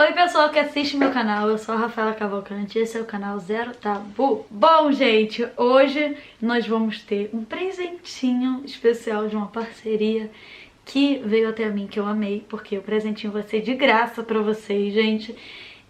Oi pessoal que assiste meu canal, eu sou a Rafaela Cavalcante e esse é o canal Zero Tabu. Bom gente, hoje nós vamos ter um presentinho especial de uma parceria que veio até mim, que eu amei, porque o presentinho vai ser de graça pra vocês, gente.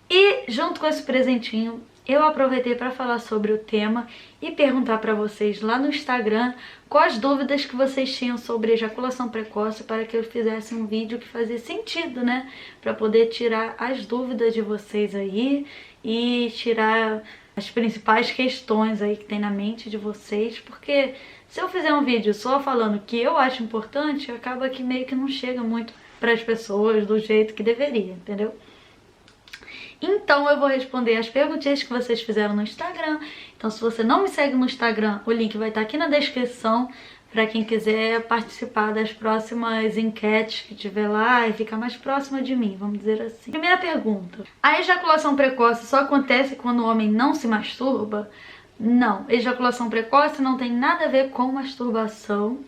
E junto com esse presentinho, eu aproveitei para falar sobre o tema e perguntar para vocês lá no Instagram quais dúvidas que vocês tinham sobre ejaculação precoce para que eu fizesse um vídeo que fazia sentido, né? Para poder tirar as dúvidas de vocês aí e tirar as principais questões aí que tem na mente de vocês, porque se eu fizer um vídeo só falando o que eu acho importante, acaba que meio que não chega muito para as pessoas do jeito que deveria, entendeu? Então eu vou responder as perguntinhas que vocês fizeram no Instagram. Então se você não me segue no Instagram, o link vai estar aqui na descrição para quem quiser participar das próximas enquetes que tiver lá e ficar mais próxima de mim, vamos dizer assim. Primeira pergunta: a ejaculação precoce só acontece quando o homem não se masturba? Não, ejaculação precoce não tem nada a ver com masturbação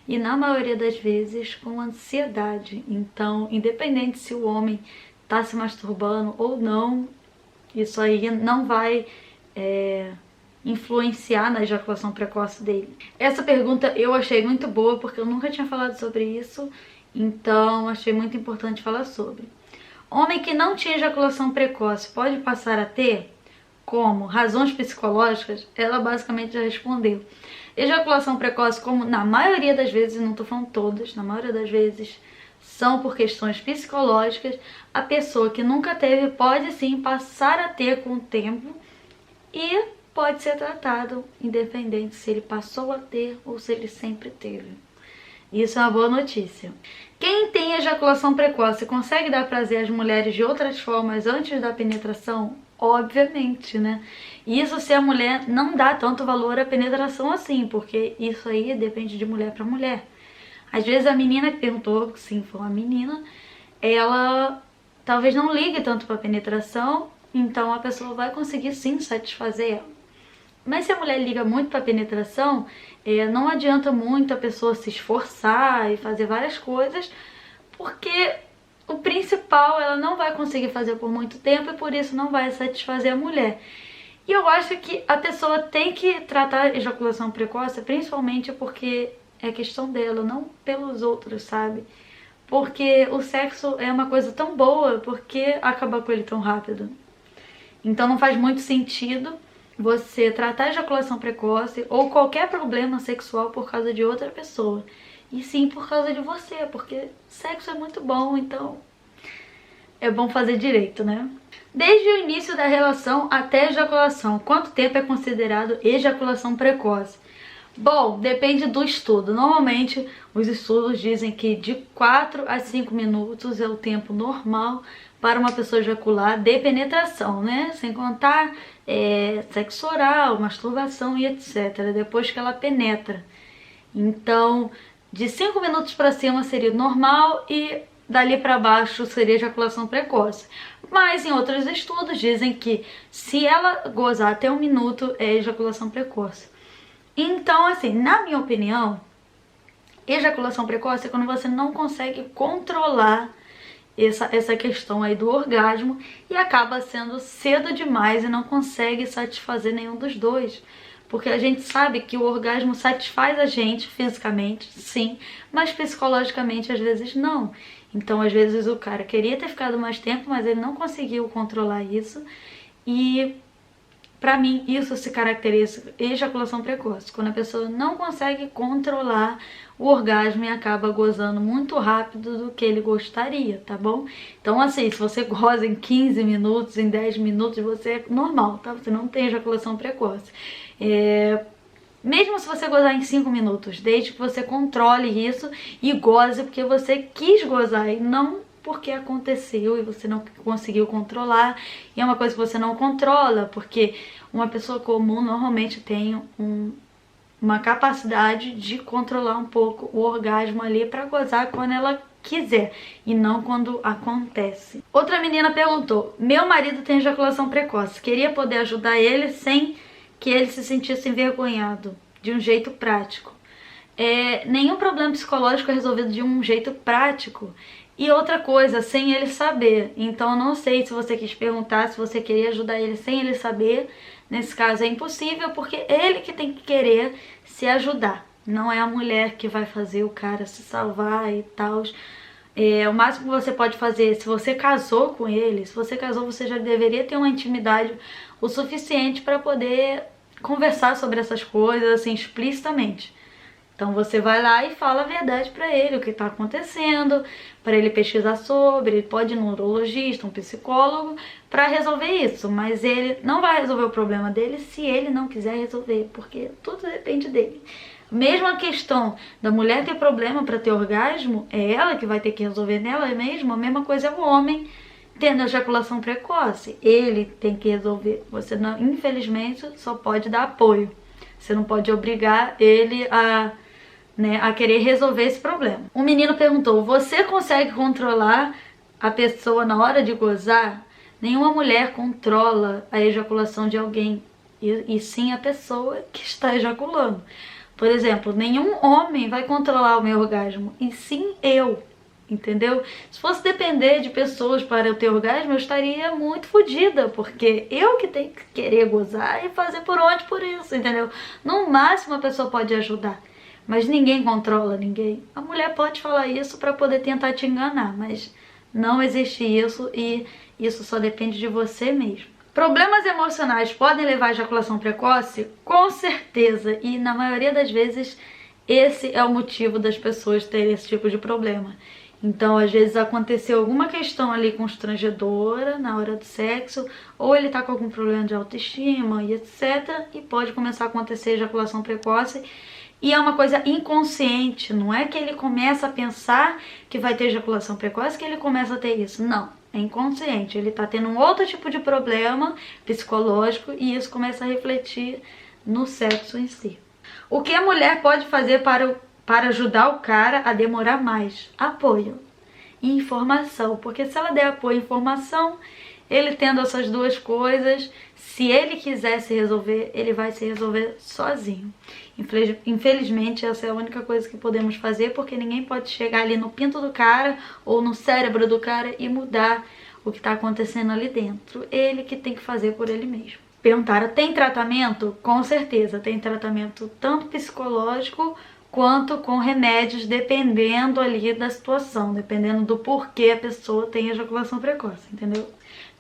e na maioria das vezes com ansiedade. Então, independente se o homem tá se masturbando ou não, isso aí não vai influenciar na ejaculação precoce dele. Essa pergunta eu achei muito boa porque eu nunca tinha falado sobre isso, então achei muito importante falar sobre. Homem que não tinha ejaculação precoce pode passar a ter? Como? Razões psicológicas? Ela basicamente já respondeu. Ejaculação precoce, como na maioria das vezes, não tô falando todas, na maioria das vezes são por questões psicológicas. A pessoa que nunca teve pode sim passar a ter com o tempo e pode ser tratado independente se ele passou a ter ou se ele sempre teve. Isso é uma boa notícia. Quem tem ejaculação precoce consegue dar prazer às mulheres de outras formas antes da penetração? Obviamente, né? Isso se a mulher não dá tanto valor à penetração assim, porque isso aí depende de mulher para mulher. Às vezes a menina que perguntou, sim, foi uma menina, ela talvez não ligue tanto para penetração, então a pessoa vai conseguir sim satisfazer ela. Mas se a mulher liga muito para penetração, não adianta muito a pessoa se esforçar e fazer várias coisas, porque o principal ela não vai conseguir fazer por muito tempo e por isso não vai satisfazer a mulher. E eu acho que a pessoa tem que tratar a ejaculação precoce, principalmente porque é questão dela, não pelos outros, sabe? Porque o sexo é uma coisa tão boa, porque acabar com ele tão rápido? Então não faz muito sentido você tratar a ejaculação precoce ou qualquer problema sexual por causa de outra pessoa. E sim por causa de você, porque sexo é muito bom, então é bom fazer direito, né? Desde o início da relação até a ejaculação, quanto tempo é considerado ejaculação precoce? Bom, depende do estudo. Normalmente, os estudos dizem que de 4 a 5 minutos é o tempo normal para uma pessoa ejacular de penetração, né? Sem contar sexo oral, masturbação e etc. Depois que ela penetra. Então, de 5 minutos para cima seria normal e dali para baixo seria ejaculação precoce. Mas em outros estudos dizem que se ela gozar até 1 minuto é ejaculação precoce. Então, assim, na minha opinião, ejaculação precoce é quando você não consegue controlar essa questão aí do orgasmo e acaba sendo cedo demais e não consegue satisfazer nenhum dos dois. Porque a gente sabe que o orgasmo satisfaz a gente fisicamente, sim, mas psicologicamente às vezes não. Então, às vezes o cara queria ter ficado mais tempo, mas ele não conseguiu controlar isso e pra mim, isso se caracteriza ejaculação precoce, quando a pessoa não consegue controlar o orgasmo e acaba gozando muito rápido do que ele gostaria, tá bom? Então, assim, se você goza em 15 minutos, em 10 minutos, você é normal, tá? Você não tem ejaculação precoce. Mesmo se você gozar em 5 minutos, desde que você controle isso e goze porque você quis gozar e não porque aconteceu e você não conseguiu controlar. E é uma coisa que você não controla, porque uma pessoa comum normalmente tem uma capacidade de controlar um pouco o orgasmo ali para gozar quando ela quiser e não quando acontece. Outra menina perguntou: meu marido tem ejaculação precoce, queria poder ajudar ele sem que ele se sentisse envergonhado, de um jeito prático. Nenhum problema psicológico é resolvido de um jeito prático. E outra coisa, sem ele saber. Então eu não sei se você quis perguntar, se você queria ajudar ele sem ele saber. Nesse caso é impossível, porque ele que tem que querer se ajudar. Não é a mulher que vai fazer o cara se salvar e tal. O máximo que você pode fazer, se você casou com ele, se você casou, você já deveria ter uma intimidade o suficiente para poder conversar sobre essas coisas, assim, explicitamente. Então você vai lá e fala a verdade pra ele, o que tá acontecendo, para ele pesquisar sobre, ele pode ir num urologista, um psicólogo, pra resolver isso. Mas ele não vai resolver o problema dele se ele não quiser resolver, porque tudo depende dele. Mesmo a questão da mulher ter problema pra ter orgasmo, é ela que vai ter que resolver nela mesma. A mesma coisa é o homem tendo ejaculação precoce. Ele tem que resolver. Você, não, infelizmente, só pode dar apoio. Você não pode obrigar ele a querer resolver esse problema. Um menino perguntou: você consegue controlar a pessoa na hora de gozar? Nenhuma mulher controla a ejaculação de alguém, e sim a pessoa que está ejaculando. Por exemplo, nenhum homem vai controlar o meu orgasmo, e sim eu. Entendeu? Se fosse depender de pessoas para eu ter orgasmo, eu estaria muito fodida, porque eu que tenho que querer gozar e fazer por onde por isso, entendeu? No máximo a pessoa pode ajudar, mas ninguém controla ninguém. A mulher pode falar isso para poder tentar te enganar, mas não existe isso, e isso só depende de você mesmo. Problemas emocionais podem levar à ejaculação precoce? Com certeza, e na maioria das vezes esse é o motivo das pessoas terem esse tipo de problema. Então, às vezes aconteceu alguma questão ali constrangedora na hora do sexo, ou ele tá com algum problema de autoestima e etc, e pode começar a acontecer ejaculação precoce. E é uma coisa inconsciente, não é que ele começa a pensar que vai ter ejaculação precoce que ele começa a ter isso, não. É inconsciente, ele tá tendo um outro tipo de problema psicológico e isso começa a refletir no sexo em si. O que a mulher pode fazer para ajudar o cara a demorar mais? Apoio e informação, porque se ela der apoio e informação, ele tendo essas duas coisas, se ele quiser se resolver, ele vai se resolver sozinho. Infelizmente, essa é a única coisa que podemos fazer, porque ninguém pode chegar ali no pinto do cara ou no cérebro do cara e mudar o que está acontecendo ali dentro. Ele que tem que fazer por ele mesmo. Perguntaram, tem tratamento? Com certeza, tem tratamento tanto psicológico quanto com remédios, dependendo ali da situação, dependendo do porquê a pessoa tem ejaculação precoce, entendeu?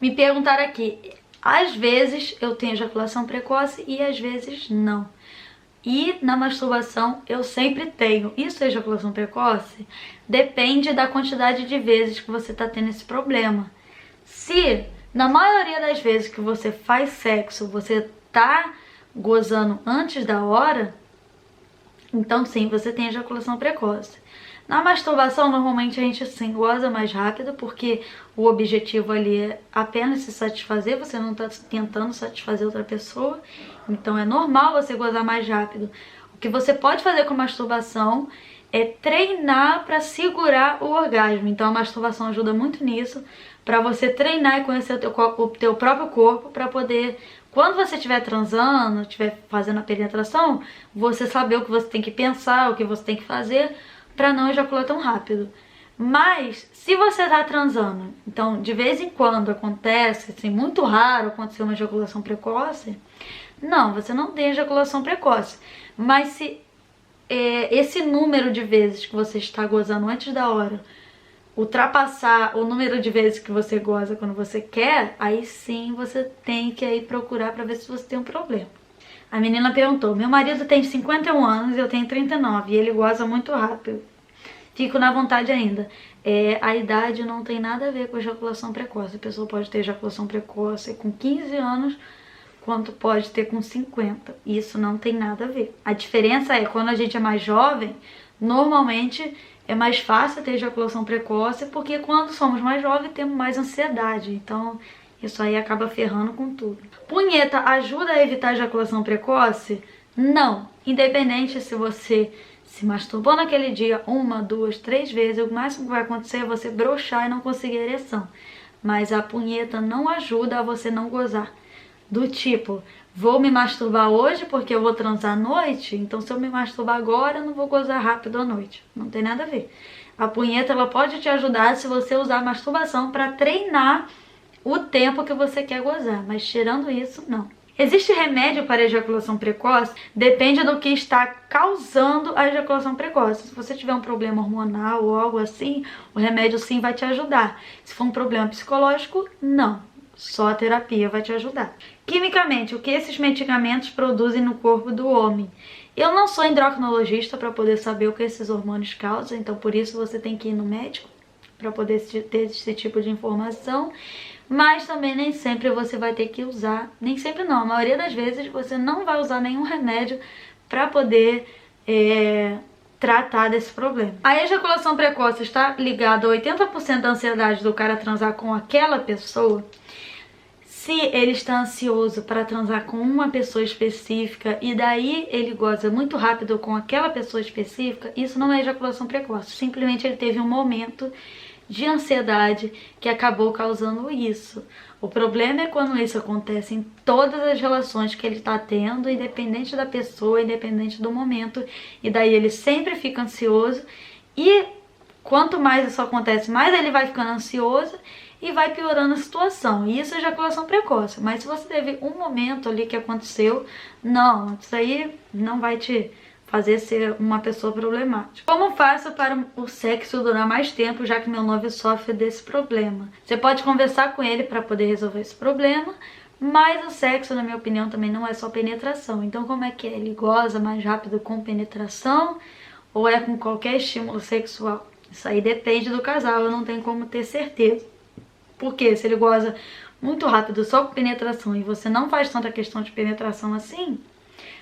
Me perguntaram aqui, às vezes eu tenho ejaculação precoce e às vezes não. E na masturbação eu sempre tenho. Isso é ejaculação precoce? Depende da quantidade de vezes que você está tendo esse problema. Se na maioria das vezes que você faz sexo, você tá gozando antes da hora, então sim, você tem ejaculação precoce. Na masturbação, normalmente a gente sim goza mais rápido, porque o objetivo ali é apenas se satisfazer, você não está tentando satisfazer outra pessoa, então é normal você gozar mais rápido. O que você pode fazer com a masturbação é treinar para segurar o orgasmo, então a masturbação ajuda muito nisso, para você treinar e conhecer o teu próprio corpo, para poder, quando você estiver transando, estiver fazendo a penetração, você saber o que você tem que pensar, o que você tem que fazer, para não ejacular tão rápido. Mas, se você tá transando, então de vez em quando acontece, assim, muito raro acontecer uma ejaculação precoce, não, você não tem ejaculação precoce. Mas se esse número de vezes que você está gozando antes da hora ultrapassar o número de vezes que você goza quando você quer, aí sim você tem que ir procurar para ver se você tem um problema. A menina perguntou, meu marido tem 51 anos e eu tenho 39 e ele goza muito rápido. Fico na vontade ainda. A idade não tem nada a ver com ejaculação precoce. A pessoa pode ter ejaculação precoce com 15 anos, quanto pode ter com 50. Isso não tem nada a ver. A diferença é, quando a gente é mais jovem, normalmente é mais fácil ter ejaculação precoce, porque quando somos mais jovens temos mais ansiedade. Então isso aí acaba ferrando com tudo. Punheta ajuda a evitar a ejaculação precoce? Não. Independente se você se masturbou naquele dia 1, 2, 3 vezes, o máximo que vai acontecer é você broxar e não conseguir ereção. Mas a punheta não ajuda a você não gozar. Do tipo, vou me masturbar hoje porque eu vou transar à noite, então se eu me masturbar agora eu não vou gozar rápido à noite. Não tem nada a ver. A punheta, ela pode te ajudar se você usar a masturbação para treinar o tempo que você quer gozar, mas tirando isso, não. Existe remédio para ejaculação precoce? Depende do que está causando a ejaculação precoce. Se você tiver um problema hormonal ou algo assim, o remédio sim vai te ajudar. Se for um problema psicológico, não. Só a terapia vai te ajudar. Quimicamente, o que esses medicamentos produzem no corpo do homem? Eu não sou endocrinologista para poder saber o que esses hormônios causam, então por isso você tem que ir no médico para poder ter esse tipo de informação. Mas também nem sempre você vai ter que usar, nem sempre não, a maioria das vezes você não vai usar nenhum remédio para poder tratar desse problema. A ejaculação precoce está ligada a 80% da ansiedade do cara transar com aquela pessoa. Se ele está ansioso para transar com uma pessoa específica e daí ele goza muito rápido com aquela pessoa específica, isso não é ejaculação precoce, simplesmente ele teve um momento de ansiedade que acabou causando isso. O problema é quando isso acontece em todas as relações que ele está tendo, independente da pessoa, independente do momento, e daí ele sempre fica ansioso, e quanto mais isso acontece, mais ele vai ficando ansioso e vai piorando a situação. E isso é ejaculação precoce. Mas se você teve um momento ali que aconteceu, não, isso aí não vai te fazer ser uma pessoa problemática. Como faço para o sexo durar mais tempo, já que meu noivo sofre desse problema? Você pode conversar com ele para poder resolver esse problema, mas o sexo, na minha opinião, também não é só penetração. Então como é que é? Ele goza mais rápido com penetração ou é com qualquer estímulo sexual? Isso aí depende do casal, eu não tenho como ter certeza. Porque se ele goza muito rápido só com penetração e você não faz tanta questão de penetração assim,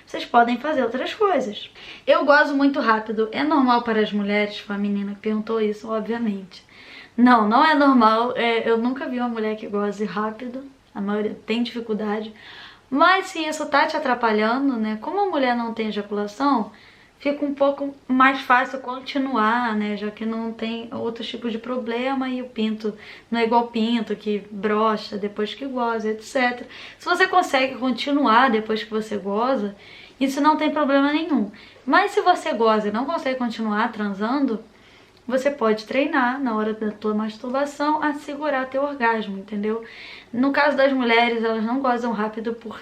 vocês podem fazer outras coisas. Eu gozo muito rápido. É normal para as mulheres? Foi a menina que perguntou isso, obviamente. Não, não é normal. Eu nunca vi uma mulher que goze rápido. A maioria tem dificuldade. Mas se isso tá te atrapalhando, né? Como a mulher não tem ejaculação, fica um pouco mais fácil continuar, né? Já que não tem outros tipos de problema e o pinto não é igual o pinto, que brocha depois que goza, etc. Se você consegue continuar depois que você goza, isso não tem problema nenhum. Mas se você goza e não consegue continuar transando, você pode treinar na hora da tua masturbação a segurar teu orgasmo, entendeu? No caso das mulheres, elas não gozam rápido por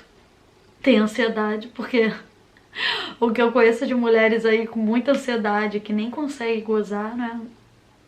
ter ansiedade, porque o que eu conheço de mulheres aí com muita ansiedade, que nem consegue gozar, né?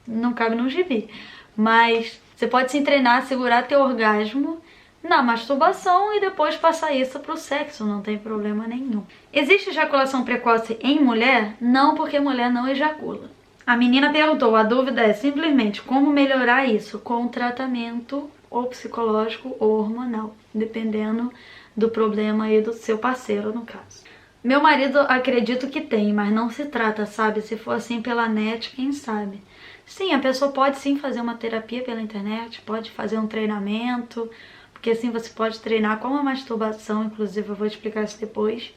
Não cabe no gibi. Mas você pode se treinar a segurar teu orgasmo na masturbação e depois passar isso pro sexo, não tem problema nenhum. Existe ejaculação precoce em mulher? Não, porque mulher não ejacula. A menina perguntou, a dúvida é simplesmente como melhorar isso com um tratamento ou psicológico ou hormonal, dependendo do problema aí do seu parceiro, no caso. Meu marido acredito que tem, mas não se trata, sabe? Se for assim pela net, quem sabe? Sim, a pessoa pode sim fazer uma terapia pela internet, pode fazer um treinamento, porque assim você pode treinar com a masturbação, inclusive eu vou explicar isso depois,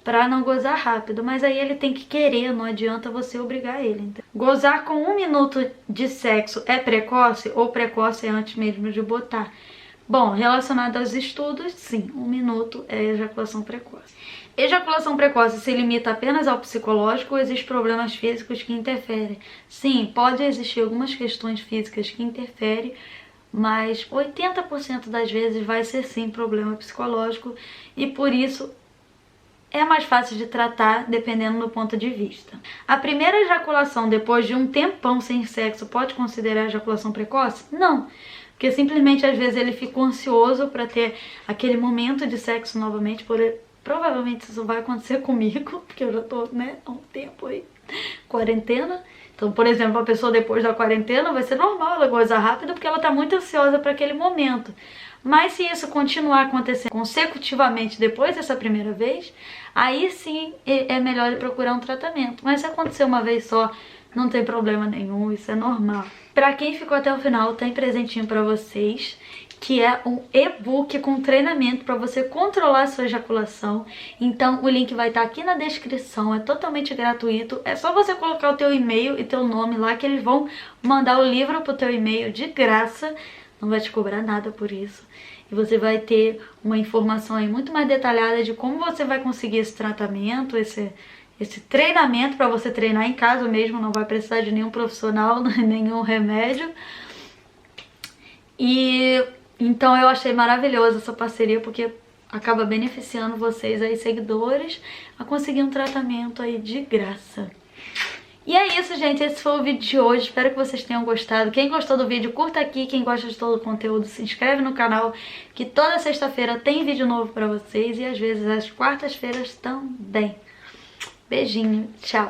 pra não gozar rápido. Mas aí ele tem que querer, não adianta você obrigar ele. Então, gozar com 1 minuto de sexo é precoce ou precoce é antes mesmo de botar? Bom, relacionado aos estudos, sim, 1 minuto é ejaculação precoce. Ejaculação precoce se limita apenas ao psicológico ou existem problemas físicos que interferem? Sim, pode existir algumas questões físicas que interferem, mas 80% das vezes vai ser sim problema psicológico e por isso é mais fácil de tratar dependendo do ponto de vista. A primeira ejaculação depois de um tempão sem sexo pode considerar ejaculação precoce? Não. Porque simplesmente às vezes ele ficou ansioso para ter aquele momento de sexo novamente, provavelmente isso vai acontecer comigo, porque eu já tô, né, há um tempo aí, quarentena. Então, por exemplo, a pessoa depois da quarentena vai ser normal ela gozar rápido porque ela tá muito ansiosa para aquele momento. Mas se isso continuar acontecendo consecutivamente depois dessa primeira vez, aí sim é melhor ele procurar um tratamento. Mas se acontecer uma vez só, não tem problema nenhum, isso é normal. Pra quem ficou até o final, tem presentinho pra vocês, que é um e-book com treinamento para você controlar a sua ejaculação. Então o link vai estar aqui na descrição, é totalmente gratuito. É só você colocar o teu e-mail e teu nome lá que eles vão mandar o livro pro teu e-mail de graça. Não vai te cobrar nada por isso. E você vai ter uma informação aí muito mais detalhada de como você vai conseguir esse tratamento, esse treinamento para você treinar em casa mesmo, não vai precisar de nenhum profissional, nenhum remédio. E então eu achei maravilhosa essa parceria, porque acaba beneficiando vocês aí, seguidores, a conseguir um tratamento aí de graça. E é isso, gente, esse foi o vídeo de hoje, espero que vocês tenham gostado. Quem gostou do vídeo, curta aqui, quem gosta de todo o conteúdo, se inscreve no canal, que toda sexta-feira tem vídeo novo pra vocês e às vezes às quartas-feiras também. Beijinho, tchau!